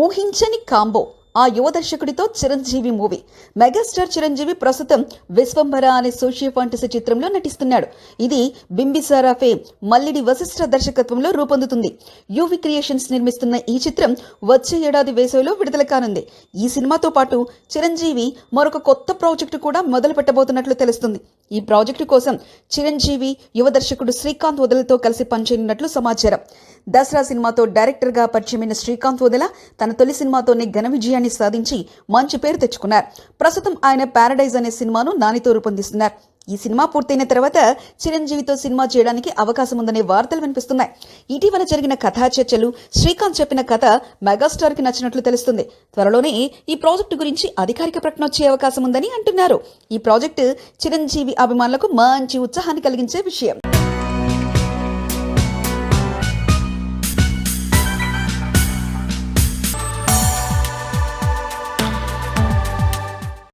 ఊహించని కాంబో ఆ యువ దర్శకుడితో చిరంజీవి మూవీ. మెగాస్టార్ చిరంజీవి ప్రస్తుతం విశ్వంభర అనే సోషియో ఫాంటసీ చిత్రంలో నటిస్తున్నాడు. ఇది బింబిసారా ఫేమ్ మల్లిడి వశిష్ఠ దర్శకత్వంలో రూపొందుతుంది. యూవి క్రియేషన్స్ నిర్మిస్తున్న ఈ చిత్రం వచ్చే ఏడాది వేసవిలో విడుదల కానుంది. ఈ సినిమాతో పాటు చిరంజీవి మరొక కొత్త ప్రాజెక్టు కూడా మొదలు పెట్టబోతున్నట్లు తెలుస్తుంది. ఈ ప్రాజెక్టు కోసం చిరంజీవి యువ దర్శకుడు శ్రీకాంత్ వదలతో కలిసి పనిచేయనున్నట్లు సమాచారం. దసరా సినిమాతో డైరెక్టర్గా పరిచయమైన శ్రీకాంత్ వదల తన తొలి సినిమాతోనే ఘన విజయాన్ని సాధించి మంచి పేరు తెచ్చుకున్నారు. ప్రస్తుతం ఆయన పారడైజ్ అనే సినిమాను నానితో రూపొందిస్తున్నారు. ఈ సినిమా పూర్తయిన తర్వాత చిరంజీవితో సినిమా చేయడానికి అవకాశం ఉందనే వార్తలు వినిపిస్తున్నాయి. ఇటీవల జరిగిన కథా చర్చలు శ్రీకాంత్ చెప్పిన కథ మెగాస్టార్ కి నచ్చినట్లు తెలుస్తుంది. త్వరలోనే ఈ ప్రాజెక్టు గురించి అధికారిక ప్రకటన వచ్చే అవకాశం ఉందని అంటున్నారు. ఈ ప్రాజెక్టు చిరంజీవి అభిమానులకు మంచి ఉత్సాహాన్ని కలిగించే విషయం.